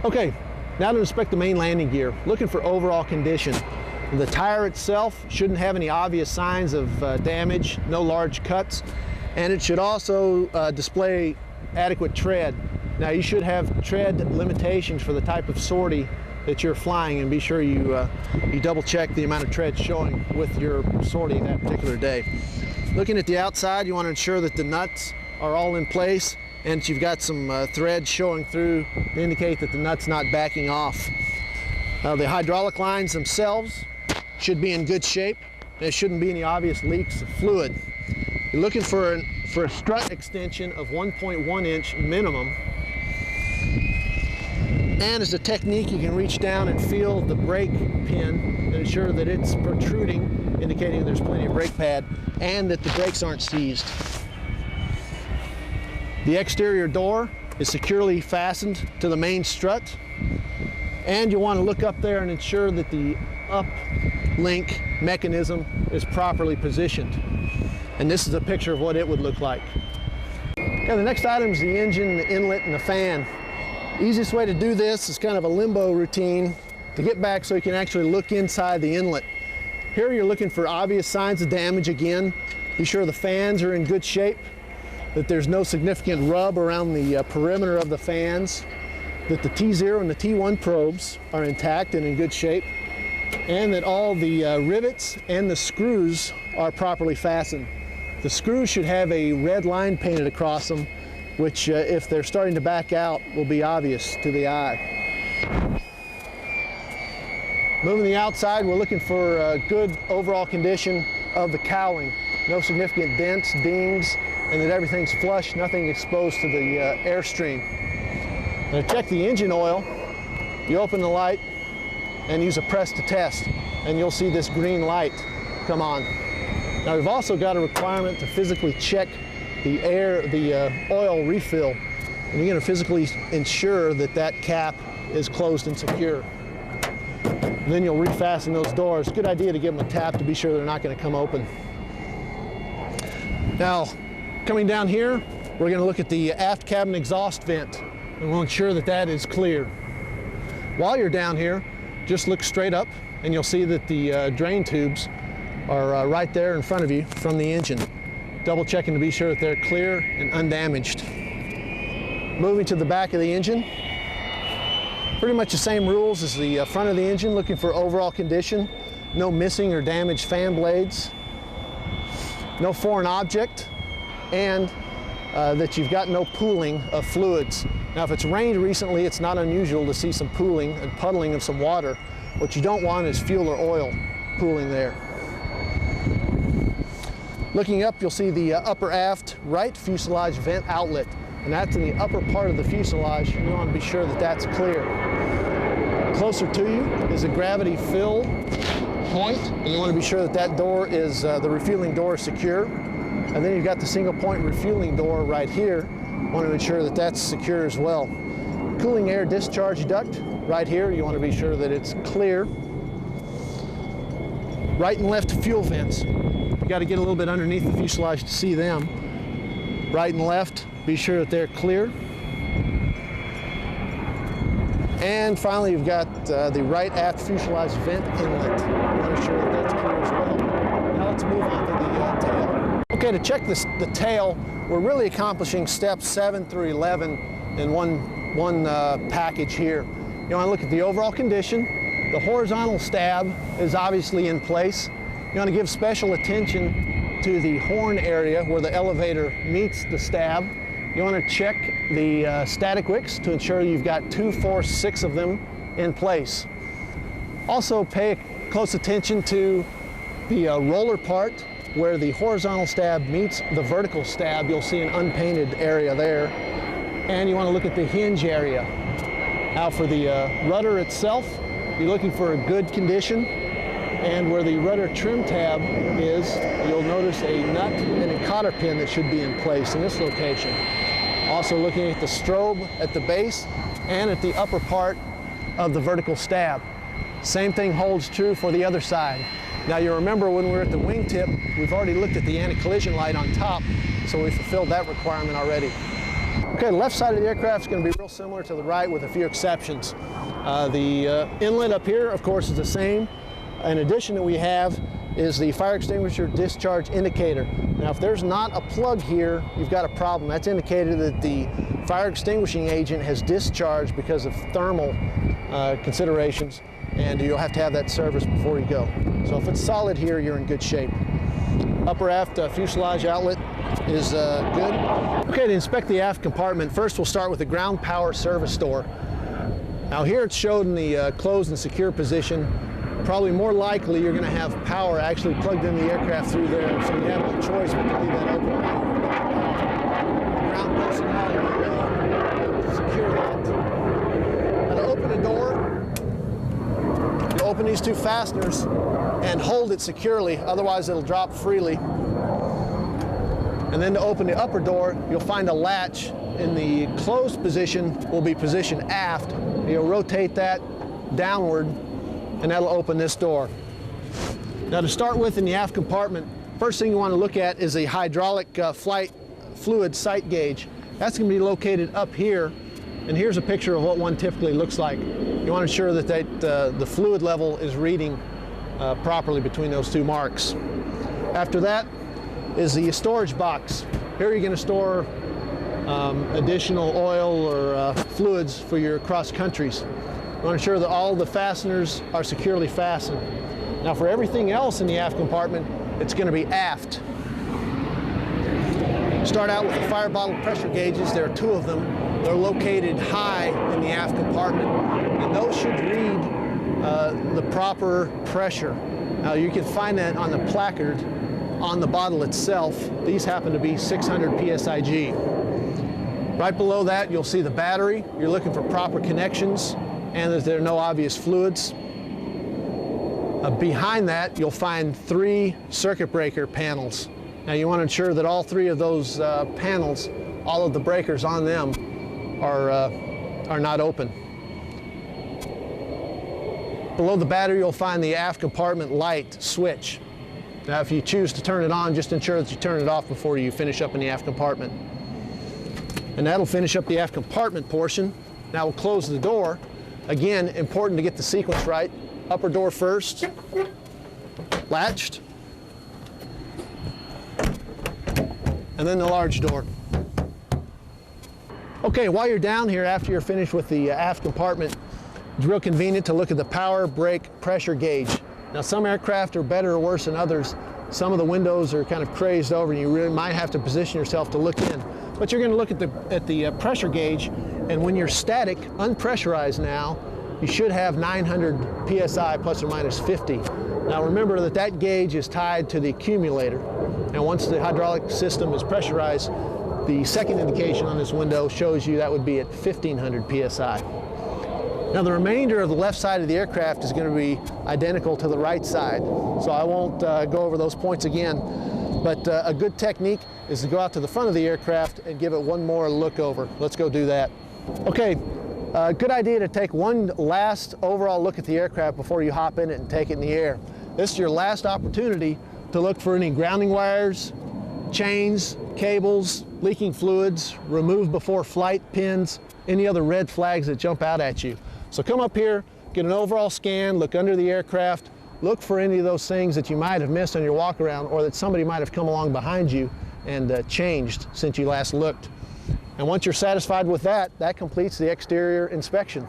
Okay, now to inspect the main landing gear, looking for overall condition. The tire itself shouldn't have any obvious signs of damage, no large cuts, and it should also display adequate tread. Now you should have tread limitations for the type of sortie that you're flying, and be sure you double check the amount of tread showing with your sortie that particular day. Looking at the outside, you want to ensure that the nuts are all in place and that you've got some thread showing through to indicate that the nut's not backing off. The hydraulic lines themselves should be in good shape. There shouldn't be any obvious leaks of fluid. You're looking for a strut extension of 1.1 inch minimum. And as a technique, you can reach down and feel the brake pin and ensure that it's protruding, indicating there's plenty of brake pad and that the brakes aren't seized. The exterior door is securely fastened to the main strut, and you want to look up there and ensure that the uplink mechanism is properly positioned. And this is a picture of what it would look like. Okay, the next item is the engine, the inlet, and the fan. The easiest way to do this is kind of a limbo routine to get back so you can actually look inside the inlet. Here you're looking for obvious signs of damage again. Be sure the fans are in good shape, that there's no significant rub around the perimeter of the fans, that the T0 and the T1 probes are intact and in good shape, and that all the rivets and the screws are properly fastened. The screws should have a red line painted across them, which if they're starting to back out will be obvious to the eye. Moving the outside, we're looking for a good overall condition of the cowling. No significant dents, dings, and that everything's flush, nothing exposed to the airstream. Now to check the engine oil, you open the light and use a press to test, and you'll see this green light come on. Now we've also got a requirement to physically check the oil refill, and you're going to physically ensure that that cap is closed and secure. And then you'll refasten those doors. Good idea to give them a tap to be sure they're not going to come open. Now, coming down here, we're going to look at the aft cabin exhaust vent, and we'll ensure that that is clear. While you're down here, just look straight up, and you'll see that the drain tubes are right there in front of you from the engine. Double checking to be sure that they're clear and undamaged. Moving to the back of the engine, pretty much the same rules as the front of the engine, looking for overall condition, no missing or damaged fan blades, no foreign object, and that you've got no pooling of fluids. Now if it's rained recently, it's not unusual to see some pooling and puddling of some water. What you don't want is fuel or oil pooling there. Looking up, you'll see the upper aft right fuselage vent outlet, and that's in the upper part of the fuselage, and you want to be sure that that's clear. Closer to you is a gravity fill point, and you want to be sure that that door is, the refueling door is secure. And then you've got the single point refueling door right here. You want to ensure that that's secure as well. Cooling air discharge duct right here, you want to be sure that it's clear. Right and left fuel vents. You got to get a little bit underneath the fuselage to see them. Right and left, be sure that they're clear. And finally, you've got the right aft fuselage vent inlet. You want to ensure that that's clear as well. Now let's move on to the tail. Okay, to check the tail, we're really accomplishing steps 7 through 11 in one package here. You want to look at the overall condition. The horizontal stab is obviously in place. You want to give special attention to the horn area where the elevator meets the stab. You want to check the static wicks to ensure you've got 2, 4, 6 of them in place. Also pay close attention to the roller part where the horizontal stab meets the vertical stab. You'll see an unpainted area there. And you want to look at the hinge area. Now for the rudder itself, you're looking for a good condition. And where the rudder trim tab is, you'll notice a nut and a cotter pin that should be in place in this location. Also looking at the strobe at the base and at the upper part of the vertical stab. Same thing holds true for the other side. Now you remember when we were at the wingtip, we've already looked at the anti-collision light on top, so we fulfilled that requirement already. Okay, the left side of the aircraft is going to be real similar to the right with a few exceptions. The inlet up here, of course, is the same. In addition, that we have is the fire extinguisher discharge indicator. Now, if there's not a plug here, you've got a problem. That's indicated that the fire extinguishing agent has discharged because of thermal considerations, and you'll have to have that serviced before you go. So if it's solid here, you're in good shape. Upper aft fuselage outlet is good. Okay, to inspect the aft compartment, first we'll start with the ground power service door. Now here it's showed in the closed and secure position. Probably more likely you're going to have power actually plugged in the aircraft through there, so you have no choice but to leave that open. The ground personnel will secure that. Now to open the door, you open these two fasteners and hold it securely, otherwise it'll drop freely. And then to open the upper door, you'll find a latch in the closed position will be positioned aft. You'll rotate that downward, and that'll open this door. Now to start with in the aft compartment, first thing you want to look at is the hydraulic flight fluid sight gauge. That's going to be located up here, and here's a picture of what one typically looks like. You want to ensure that the fluid level is reading properly between those two marks. After that is the storage box. Here you're going to store additional oil or fluids for your cross countries. You want to ensure that all the fasteners are securely fastened. Now for everything else in the aft compartment, it's going to be aft. Start out with the fire bottle pressure gauges. There are two of them. They're located high in the aft compartment, and those should read the proper pressure. Now you can find that on the placard on the bottle itself. These happen to be 600 psig. Right below that, you'll see the battery. You're looking for proper connections and that there are no obvious fluids. Behind that, you'll find 3 circuit breaker panels. Now you want to ensure that all 3 of those panels, all of the breakers on them are not open. Below the battery, you'll find the aft compartment light switch. Now if you choose to turn it on, just ensure that you turn it off before you finish up in the aft compartment. And that'll finish up the aft compartment portion. Now we'll close the door. Again, important to get the sequence right. Upper door first, latched, and then the large door. Okay, while you're down here after you're finished with the aft compartment, it's real convenient to look at the power brake pressure gauge. Now some aircraft are better or worse than others. Some of the windows are kind of crazed over and you really might have to position yourself to look in. But you're going to look at the pressure gauge, and when you're static, unpressurized now, you should have 900 psi plus or minus 50. Now remember that that gauge is tied to the accumulator. And once the hydraulic system is pressurized, the second indication on this window shows you that would be at 1500 psi. Now the remainder of the left side of the aircraft is going to be identical to the right side. So I won't go over those points again. But a good technique is to go out to the front of the aircraft and give it one more look over. Let's go do that. Okay, good idea to take one last overall look at the aircraft before you hop in it and take it in the air. This is your last opportunity to look for any grounding wires, chains, cables, leaking fluids, remove before flight pins, any other red flags that jump out at you. So come up here, get an overall scan, look under the aircraft, look for any of those things that you might have missed on your walk around or that somebody might have come along behind you and changed since you last looked. And once you're satisfied with that, that completes the exterior inspection.